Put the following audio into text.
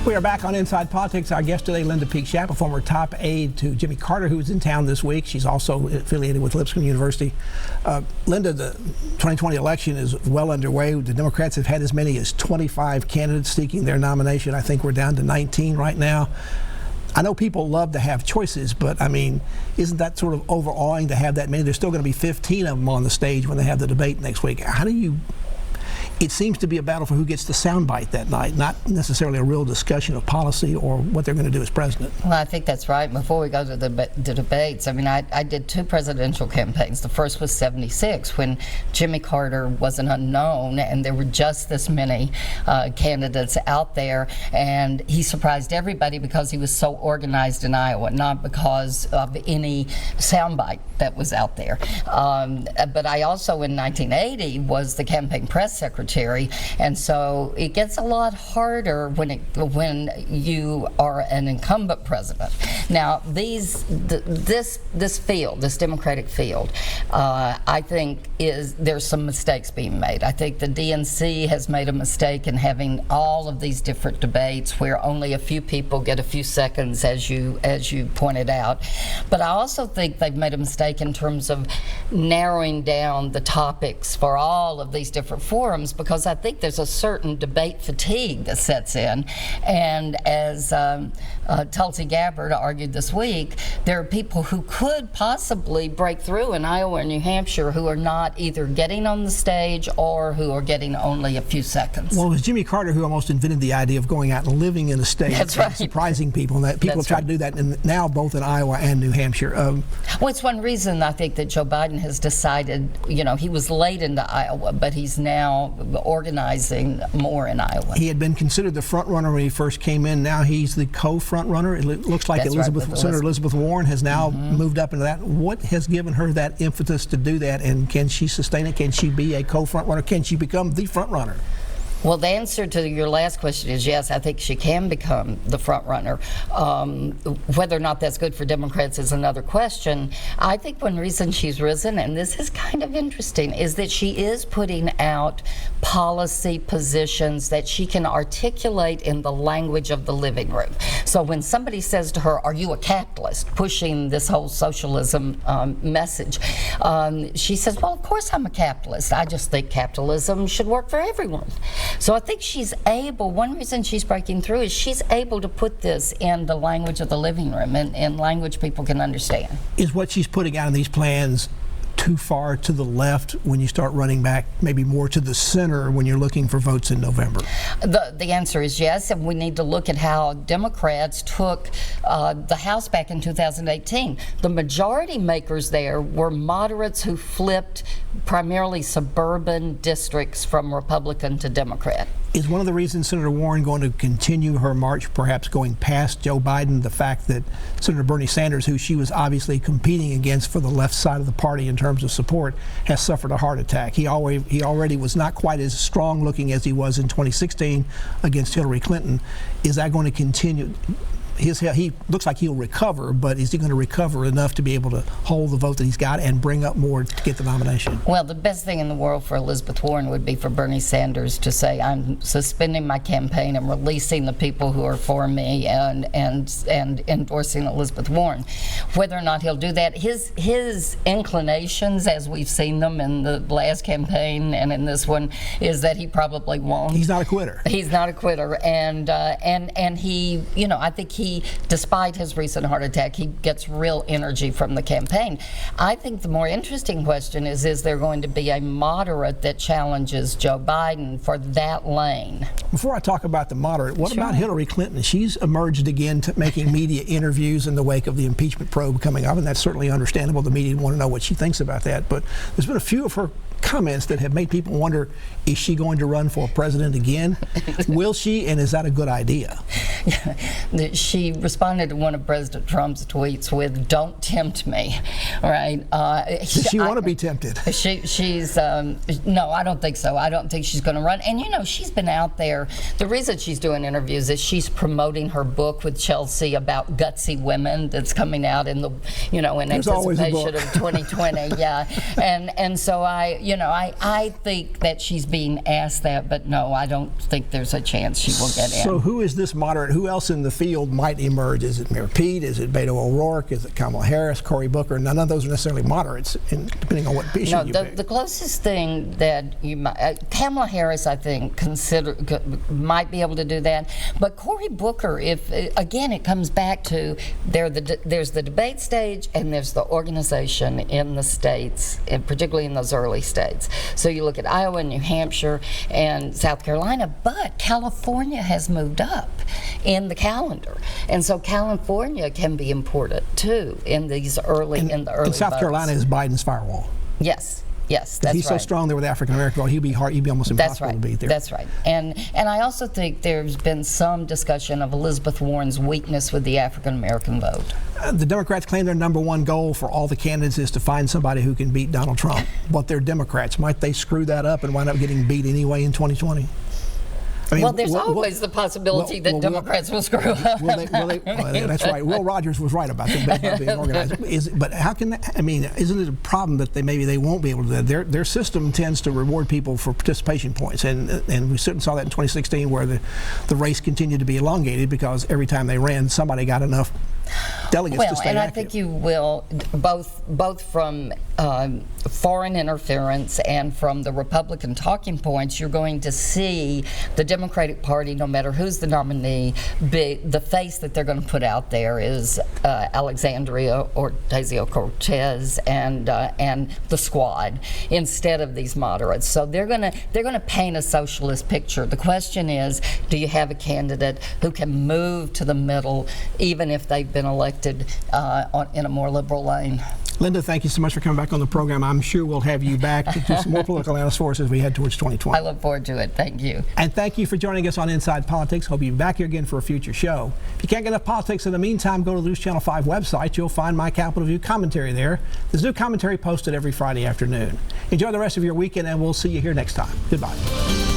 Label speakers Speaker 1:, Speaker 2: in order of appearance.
Speaker 1: We are back on Inside Politics. Our guest today, Linda Peek Schacht, a former top aide to Jimmy Carter, who was in town this week. She's also affiliated with Lipscomb University. Linda, the 2020 election is well underway. The Democrats have had as many as 25 candidates seeking their nomination. I think we're down to 19 right now. I know people love to have choices, but I mean, isn't that sort of overawing to have that many? There's still going to be 15 of them on the stage when they have the debate next week. How do you... It seems to be a battle for who gets the soundbite that night, not necessarily a real discussion of policy or what they're going to do as president.
Speaker 2: Well, I think that's right. Before we go to the debates, I mean, I did 2 presidential campaigns. The first was '76 when Jimmy Carter was an unknown and there were just this many candidates out there, and he surprised everybody because he was so organized in Iowa, not because of any soundbite that was out there. But I also, in 1980, was the campaign press secretary. And so it gets a lot harder when you are an incumbent president. Now, this Democratic field, I think there's some mistakes being made. I think the DNC has made a mistake in having all of these different debates where only a few people get a few seconds, as you pointed out. But I also think they've made a mistake in terms of narrowing down the topics for all of these different forums, because I think there's a certain debate fatigue that sets in. And as Tulsi Gabbard argued this week, there are people who could possibly break through in Iowa and New Hampshire who are not either getting on the stage or who are getting only a few seconds.
Speaker 1: Well, it was Jimmy Carter who almost invented the idea of going out and living in a state and surprising people. And that people have tried to do that now both in Iowa and New Hampshire.
Speaker 2: Well, it's one reason I think that Joe Biden has decided, you know, he was late into Iowa, but he's now organizing more in Iowa.
Speaker 1: He had been considered the front runner when he first came in. Now he's the co-front runner. It looks like Senator Elizabeth Warren has now moved up into that. What has given her that impetus to do that, and can she sustain it? Can she be a co-front runner? Can she become the front runner?
Speaker 2: Well, the answer to your last question is yes. I think she can become the front runner. Whether or not that's good for Democrats is another question. I think one reason she's risen, and this is kind of interesting, is that she is putting out policy positions that she can articulate in the language of the living room. So when somebody says to her, "Are you a capitalist?" pushing this whole socialism message, she says, "Well, of course I'm a capitalist. I just think capitalism should work for everyone." So I think she's able, one reason she's breaking through is she's able to put this in the language of the living room, in language people can understand.
Speaker 1: Is what she's putting out in these plans too far to the left when you start running back, maybe more to the center when you're looking for votes in November?
Speaker 2: The answer is yes, and we need to look at how Democrats took the House back in 2018. The majority makers there were moderates who flipped primarily suburban districts from Republican to Democrat.
Speaker 1: Is one of the reasons Senator Warren going to continue her march, perhaps going past Joe Biden, the fact that Senator Bernie Sanders, who she was obviously competing against for the left side of the party in terms of support, has suffered a heart attack? He already was not quite as strong looking as he was in 2016 against Hillary Clinton. Is that going to continue? He looks like he'll recover, but is he going to recover enough to be able to hold the vote that he's got and bring up more to get the nomination?
Speaker 2: Well, the best thing in the world for Elizabeth Warren would be for Bernie Sanders to say, "I'm suspending my campaign and releasing the people who are for me and endorsing Elizabeth Warren." Whether or not he'll do that, his inclinations, as we've seen them in the last campaign and in this one, is that he probably won't.
Speaker 1: He's not a quitter.
Speaker 2: He's not a quitter, and he, you know, I think despite his recent heart attack, he gets real energy from the campaign. I think the more interesting question is there going to be a moderate that challenges Joe Biden for that lane?
Speaker 1: Before I talk about the moderate, what about Hillary Clinton? She's emerged again to making media interviews in the wake of the impeachment probe coming up, and that's certainly understandable. The media want to know what she thinks about that. But there's been a few of her comments that have made people wonder, is she going to run for president again? Will she, and is that a good idea?
Speaker 2: She responded to one of President Trump's tweets with, "Don't tempt me," right?
Speaker 1: Does she want to be tempted?
Speaker 2: She's no, I don't think so. I don't think she's going to run. And you know, she's been out there. The reason she's doing interviews is she's promoting her book with Chelsea about gutsy women that's coming out in the, you know, in anticipation of 2020. Yeah, and so I think that she's being asked that, but no, I don't think there's a chance she will get in.
Speaker 1: So who is this moderate different. Who else in the field might emerge? Is it Mayor Pete? Is it Beto O'Rourke? Is it Kamala Harris? Cory Booker? None of those are necessarily moderates, depending on what issue you pick.
Speaker 2: The closest thing that you might, Kamala Harris, I think, might be able to do that. But Cory Booker, if again, it comes back to there's the debate stage and there's the organization in the states, and particularly in those early states. So you look at Iowa, New Hampshire, and South Carolina, but California has moved up in the calendar, and so California can be important too in these early
Speaker 1: And South
Speaker 2: votes.
Speaker 1: Carolina is Biden's firewall.
Speaker 2: Yes, that's right.
Speaker 1: He's so strong there with African American, he'd be almost impossible to beat there.
Speaker 2: That's right. And I also think there's been some discussion of Elizabeth Warren's weakness with the African American vote.
Speaker 1: The Democrats claim their number one goal for all the candidates is to find somebody who can beat Donald Trump. But they're Democrats. Might they screw that up and wind up getting beat anyway in 2020? I mean,
Speaker 2: well, there's always the possibility that Democrats will screw up.
Speaker 1: That's right. Will Rogers was right about that being organized. But how can that, isn't it a problem that maybe they won't be able to do that? Their system tends to reward people for participation points, and we certainly saw that in 2016 where the race continued to be elongated because every time they ran, somebody got enough delegates to stay
Speaker 2: and
Speaker 1: active.
Speaker 2: I think you will, both from foreign interference and from the Republican talking points, you're going to see the Democratic Party, no matter who's the nominee, the face that they're going to put out there is Alexandria Ocasio-Cortez and the squad instead of these moderates. So they're going to paint a socialist picture. The question is, do you have a candidate who can move to the middle, even if they've been elected in a more liberal lane?
Speaker 1: Linda, thank you so much for coming back on the program. I'm sure we'll have you back to do some more political analysis for us as we head towards 2020.
Speaker 2: I look forward to it. Thank you.
Speaker 1: And thank you for joining us on Inside Politics. Hope you'll be back here again for a future show. If you can't get enough politics in the meantime, go to the News Channel 5 website. You'll find my Capitol View commentary there. There's new commentary posted every Friday afternoon. Enjoy the rest of your weekend, and we'll see you here next time. Goodbye.